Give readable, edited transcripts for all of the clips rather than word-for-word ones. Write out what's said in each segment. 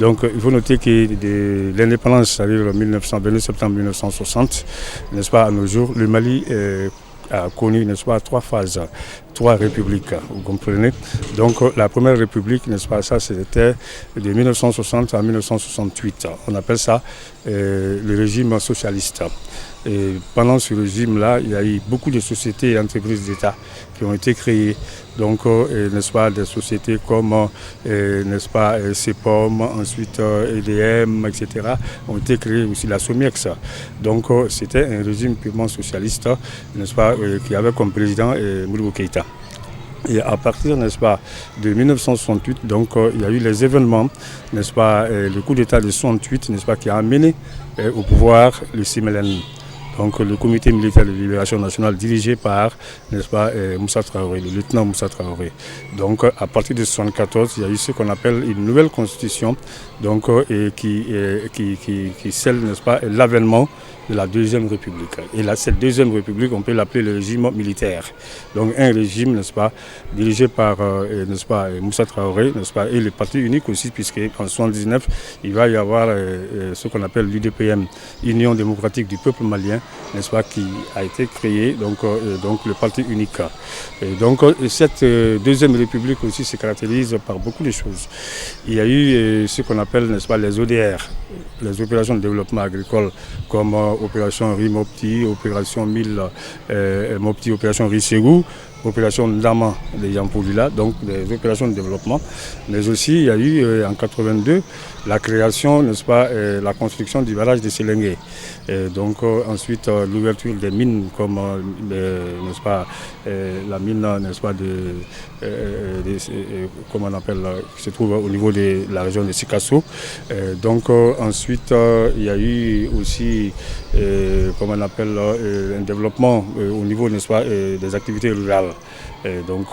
Donc il faut noter que de l'indépendance, c'est-à-dire le 22 septembre 1960, n'est-ce pas, à nos jours, le Mali a connu, n'est-ce pas, 3 phases, 3 républiques, vous comprenez. Donc la première république, n'est-ce pas, ça c'était de 1960 à 1968. On appelle ça le régime socialiste. Et pendant ce régime-là, il y a eu beaucoup de sociétés et entreprises d'État qui ont été créées. Donc, n'est-ce pas, des sociétés comme, n'est-ce pas, CEPOM, ensuite EDM, etc. ont été créées aussi, la SOMIEX. Donc, c'était un régime purement socialiste, n'est-ce pas, qui avait comme président Modibo Keïta. Et à partir, n'est-ce pas, de 1968, donc il y a eu les événements, n'est-ce pas, le coup d'État de 68, n'est-ce pas, qui a amené au pouvoir le CMLN. Donc le comité militaire de libération nationale dirigé par, n'est-ce pas, Moussa Traoré, le lieutenant Moussa Traoré. Donc à partir de 1974, il y a eu ce qu'on appelle une nouvelle constitution, donc, qui scelle, n'est-ce pas, l'avènement de la Deuxième République. Et là, cette Deuxième République, on peut l'appeler le régime militaire. Donc un régime, n'est-ce pas, dirigé par, n'est-ce pas, Moussa Traoré, n'est-ce pas, et le parti unique aussi, puisqu'en 1979, il va y avoir ce qu'on appelle l'UDPM, Union démocratique du peuple malien, n'est-ce pas, qui a été créé, donc le parti unique. Et donc cette Deuxième République aussi se caractérise par beaucoup de choses. Il y a eu ce qu'on appelle, n'est-ce pas, les ODR, les opérations de développement agricole, comme opération Rimopti, opération 1000 Mopti, opération Risségou, opération Ndama de Yampoulila, donc des opérations de développement. Mais aussi, il y a eu en 82 la création, n'est-ce pas, la construction du barrage de Sélengué. Donc ensuite, l'ouverture des mines comme, n'est-ce pas, la mine, n'est-ce pas, comment on appelle, qui se trouve au niveau de la région de Sikasso. Donc ensuite, il y a eu aussi, comment on appelle, un développement au niveau, n'est-ce pas, des activités rurales. Donc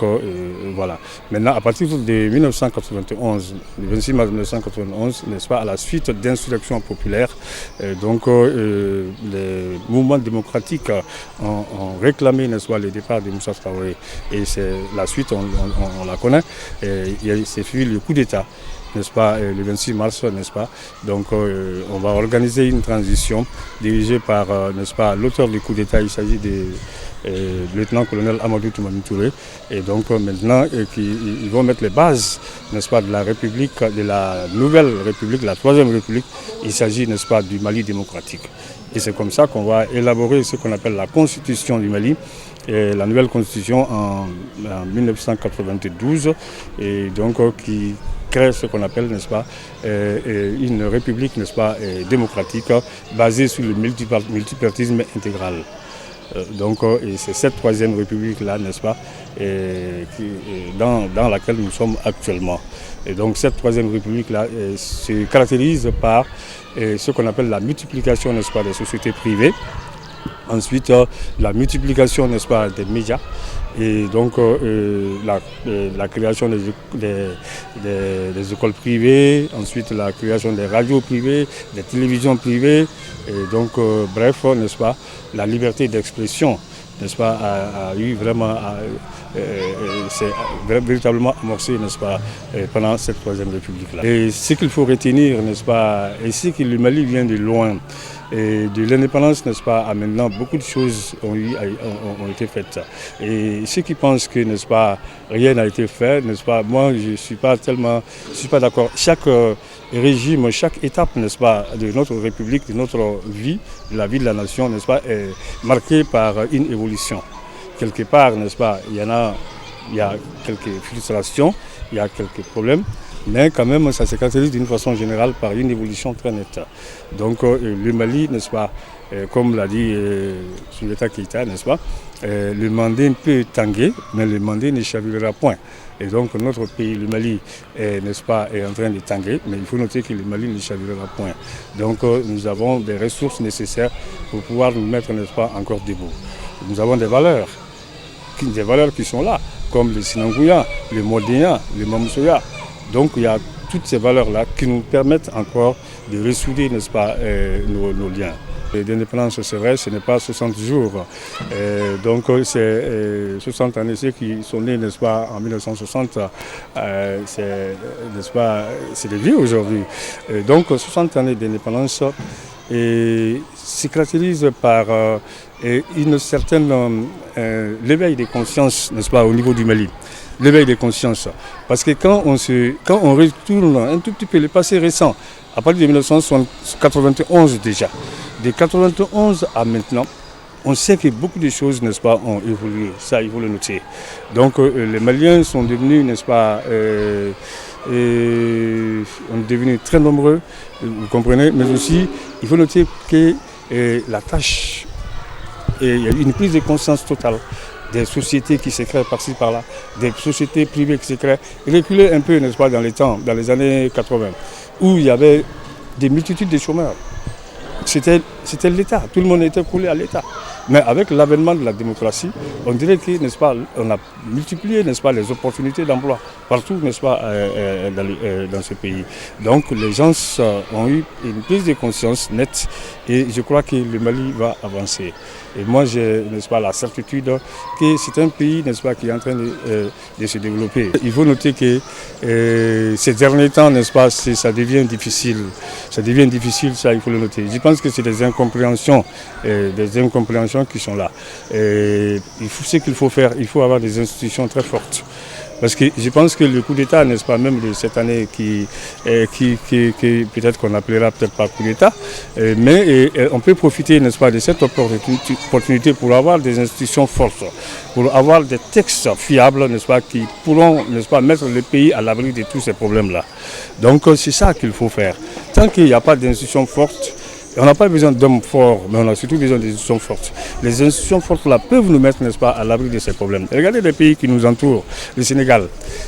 voilà. Maintenant, à partir de 1991, le 26 mars 1991, n'est-ce pas, à la suite d'insurrections populaires, donc les mouvements démocratiques ont réclamé, n'est-ce pas, le départ de Moussa Traoré. Et c'est la suite, on la connaît. C'est suivi le coup d'État, n'est-ce pas, le 26 mars, n'est-ce pas. Donc on va organiser une transition dirigée par, n'est-ce pas, l'auteur du coup d'État. Il s'agit de lieutenant-colonel Amadou Toumani Touré. Et donc maintenant, ils vont mettre les bases, n'est-ce pas, de la République, de la nouvelle République, la Troisième République. Il s'agit, n'est-ce pas, du Mali démocratique. Et c'est comme ça qu'on va élaborer ce qu'on appelle la Constitution du Mali, et la nouvelle Constitution en 1992, et donc qui crée ce qu'on appelle, n'est-ce pas, une république, n'est-ce pas, démocratique, basée sur le multipartisme intégral. Donc c'est cette Troisième République-là, n'est-ce pas, dans laquelle nous sommes actuellement. Et donc cette Troisième République-là se caractérise par ce qu'on appelle la multiplication, n'est-ce pas, des sociétés privées. Ensuite, la multiplication, n'est-ce pas, des médias. Et donc la création des écoles privées, ensuite la création des radios privées, des télévisions privées, et donc bref, n'est-ce pas, la liberté d'expression, n'est-ce pas, a eu vraiment, c'est véritablement amorcé, n'est-ce pas, pendant cette Troisième République-là. Et ce qu'il faut retenir, n'est-ce pas, et c'est que le Mali vient de loin. Et de l'indépendance, n'est-ce pas, à maintenant, beaucoup de choses ont été faites. Et ceux qui pensent que, n'est-ce pas, rien n'a été fait, n'est-ce pas, moi je ne suis pas d'accord. Chaque régime, chaque étape, n'est-ce pas, de notre République, de notre vie, de la vie de la nation, n'est-ce pas, est marquée par une évolution. Quelque part, n'est-ce pas, il y a quelques frustrations, il y a quelques problèmes. Mais quand même, ça se caractérise d'une façon générale par une évolution très nette. Donc le Mali, n'est-ce pas, comme l'a dit Souleta Keïta, n'est-ce pas, le Mandé peut tanguer, mais le Mandé ne chavirera point. Et donc notre pays, le Mali, n'est-ce pas, est en train de tanguer, mais il faut noter que le Mali ne chavirera point. Donc nous avons des ressources nécessaires pour pouvoir nous mettre, n'est-ce pas, encore debout. Nous avons des valeurs qui sont là, comme le Sinangouya, le Modéa, le Mamoussouya. Donc il y a toutes ces valeurs-là qui nous permettent encore de ressouder, n'est-ce pas, nos liens. L'indépendance, c'est vrai, ce n'est pas 60 jours. Donc c'est 60 années, ceux qui sont nés, n'est-ce pas, en 1960, n'est-ce pas, c'est des vieux aujourd'hui. Donc 60 années d'indépendance se caractérise par une certaine l'éveil des consciences, n'est-ce pas, au niveau du Mali. L'éveil des consciences. Parce que quand on retourne un tout petit peu le passé récent, à partir de 1991 déjà, de 91 à maintenant, on sait que beaucoup de choses, n'est-ce pas, ont évolué. Ça, il faut le noter. Donc, les Maliens sont devenus, n'est-ce pas, on est devenus très nombreux, vous comprenez, mais aussi, il faut noter que la tâche, il y a une prise de conscience totale des sociétés qui se créent par-ci par-là, des sociétés privées qui se créent. Reculer un peu, n'est-ce pas, dans les temps, dans les années 80, où il y avait des multitudes de chômeurs. C'était l'État, tout le monde était collé à l'État. Mais avec l'avènement de la démocratie, on dirait que, n'est-ce pas, on a multiplié, n'est-ce pas, les opportunités d'emploi partout, n'est-ce pas, dans ce pays. Donc les gens ont eu une prise de conscience nette et je crois que le Mali va avancer. Et moi, j'ai, n'est-ce pas, la certitude que c'est un pays, n'est-ce pas, qui est en train de se développer. Il faut noter que ces derniers temps, n'est-ce pas, ça devient difficile. Ça devient difficile, ça, il faut le noter. Je pense que c'est des incompréhensions qui sont là. Ce qu'il faut faire, il faut avoir des institutions très fortes. Parce que je pense que le coup d'État, n'est-ce pas, même de cette année qui peut-être qu'on appellera peut-être pas coup d'État, mais on peut profiter, n'est-ce pas, de cette opportunité pour avoir des institutions fortes, pour avoir des textes fiables, n'est-ce pas, qui pourront, n'est-ce pas, mettre le pays à l'abri de tous ces problèmes-là. Donc c'est ça qu'il faut faire. Tant qu'il n'y a pas d'institutions fortes, on n'a pas besoin d'hommes forts, mais on a surtout besoin d'institutions fortes. Les institutions fortes là peuvent nous mettre, n'est-ce pas, à l'abri de ces problèmes. Regardez les pays qui nous entourent, le Sénégal.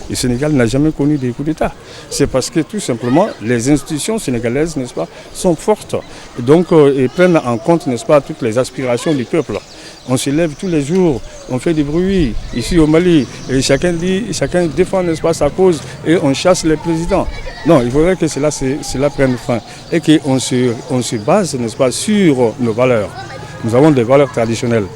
Le Sénégal n'a jamais connu des coups d'État. C'est parce que tout simplement, les institutions sénégalaises, n'est-ce pas, sont fortes. Et donc, ils prennent en compte, n'est-ce pas, toutes les aspirations du peuple. On se lève tous les jours, on fait du bruit ici au Mali, et chacun défend, n'est-ce pas, sa cause, et on chasse les présidents. Non, il faudrait que cela prenne fin et qu'on se base, n'est-ce pas, sur nos valeurs. Nous avons des valeurs traditionnelles.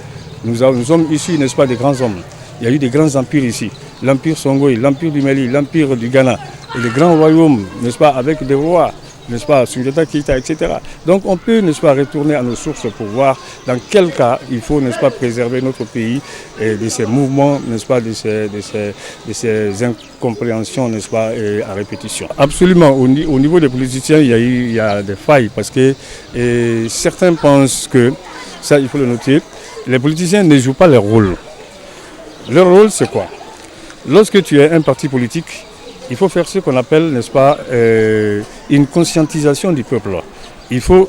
Nous sommes issus, n'est-ce pas, des grands hommes. Il y a eu des grands empires ici. L'empire Songhai, l'empire du Mali, l'empire du Ghana, et les grands royaumes, n'est-ce pas, avec des rois, n'est-ce pas, Sundiata Keita, etc. Donc on peut, n'est-ce pas, retourner à nos sources pour voir dans quel cas il faut, n'est-ce pas, préserver notre pays de ces mouvements, n'est-ce pas, de ces incompréhensions, n'est-ce pas, à répétition. Absolument, au niveau des politiciens, il y a des failles parce que certains pensent que, ça il faut le noter, les politiciens ne jouent pas leur rôle. Leur rôle, c'est quoi? Lorsque tu es un parti politique, il faut faire ce qu'on appelle, n'est-ce pas, une conscientisation du peuple. Ils sont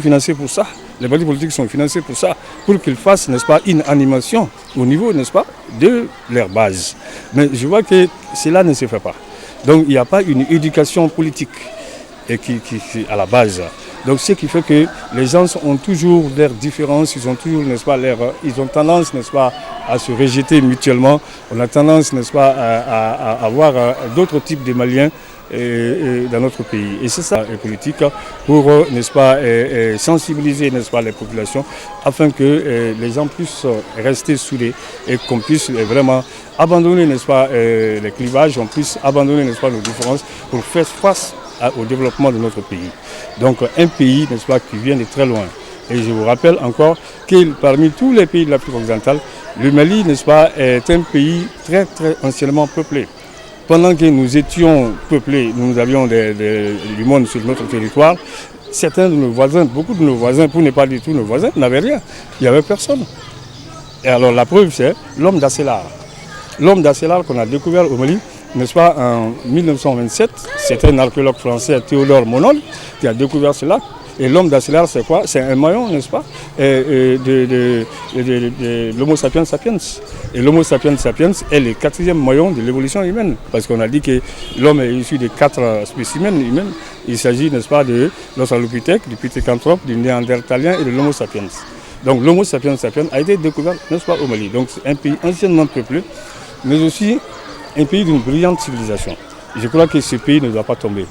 financés pour ça. Les partis politiques sont financés pour ça, pour qu'ils fassent, n'est-ce pas, une animation au niveau, n'est-ce pas, de leur base. Mais je vois que cela ne se fait pas. Donc il n'y a pas une éducation politique qui à la base. Donc ce qui fait que les gens ont toujours leurs différences, ils ont toujours, n'est-ce pas, ils ont tendance, n'est-ce pas, à se rejeter mutuellement. On a tendance, n'est-ce pas, à avoir d'autres types de Maliens dans notre pays. Et c'est ça, les politiques, pour, n'est-ce pas, sensibiliser, n'est-ce pas, les populations, afin que les gens puissent rester soudés et qu'on puisse vraiment abandonner, n'est-ce pas, les clivages, on puisse abandonner, n'est-ce pas, nos différences pour faire face au développement de notre pays. Donc un pays, n'est-ce pas, qui vient de très loin. Et je vous rappelle encore que parmi tous les pays de l'Afrique occidentale, le Mali, n'est-ce pas, est un pays très très anciennement peuplé. Pendant que nous étions peuplés, nous avions du monde sur notre territoire, certains de nos voisins, beaucoup de nos voisins, pour ne pas dire tous nos voisins, n'avaient rien. Il n'y avait personne. Et alors la preuve, c'est l'homme d'Asselar. L'homme d'Asselar qu'on a découvert au Mali, n'est-ce pas, en 1927, c'est un archéologue français, Théodore Monod, qui a découvert cela. Et l'homme d'Asselar, c'est quoi? C'est un maillon, n'est-ce pas, de l'Homo sapiens sapiens. Et l'Homo sapiens sapiens est le 4e maillon de l'évolution humaine. Parce qu'on a dit que l'homme est issu de 4 spécimens humains. Il s'agit, n'est-ce pas, de l'Australopithèque, du Pithecanthrope, du Néandertalien et de l'Homo sapiens. Donc l'Homo sapiens sapiens a été découvert, n'est-ce pas, au Mali. Donc c'est un pays anciennement peuplé, mais aussi un pays d'une brillante civilisation. Je crois que ce pays ne doit pas tomber.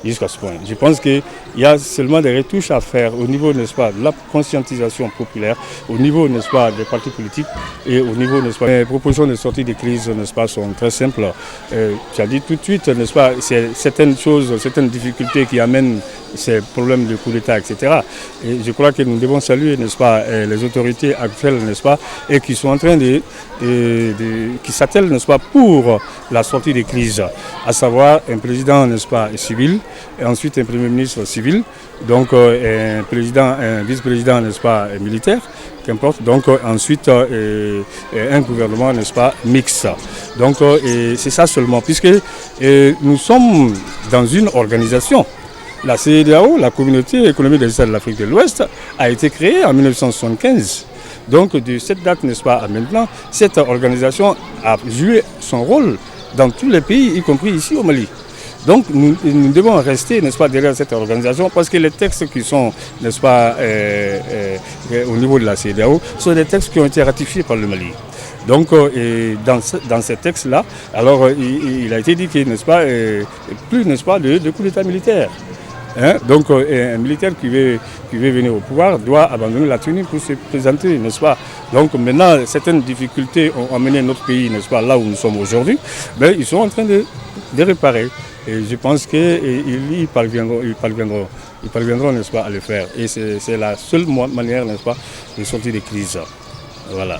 jusqu'à ce point. Je pense qu'il y a seulement des retouches à faire au niveau, n'est-ce pas, de la conscientisation populaire, au niveau, n'est-ce pas, des partis politiques et au niveau, n'est-ce pas, les propositions de sortie de crise, n'est-ce pas, sont très simples. Tu as dit tout de suite, n'est-ce pas, c'est certaines choses, certaines difficultés qui amènent ces problèmes de coup d'État, etc. Et je crois que nous devons saluer, n'est-ce pas, les autorités actuelles, n'est-ce pas, et qui sont en train qui s'attellent, n'est-ce pas, pour la sortie des crises, à savoir un président, n'est-ce pas, civil, et ensuite un premier ministre civil, donc un président, un vice-président, n'est-ce pas, militaire, qu'importe, donc ensuite un gouvernement, n'est-ce pas, mixte. Donc c'est ça seulement, puisque nous sommes dans une organisation. La CEDEAO, la Communauté économique des États de l'Afrique de l'Ouest, a été créée en 1975. Donc de cette date, n'est-ce pas, à maintenant, cette organisation a joué son rôle dans tous les pays, y compris ici au Mali. Donc nous devons rester, n'est-ce pas, derrière cette organisation parce que les textes qui sont, n'est-ce pas, au niveau de la CEDEAO sont des textes qui ont été ratifiés par le Mali. Donc dans ces textes-là, alors il a été dit qu'il, n'est-ce pas, plus, n'est-ce pas, de coup d'État militaire. Hein? Donc un militaire qui veut venir au pouvoir doit abandonner la tenue pour se présenter, n'est-ce pas? Donc maintenant, certaines difficultés ont amené notre pays, n'est-ce pas, là où nous sommes aujourd'hui, ben, ils sont en train de réparer. Et je pense qu'ils parviendront, n'est-ce pas, à le faire. Et c'est la seule manière, n'est-ce pas, de sortir des crises. Voilà.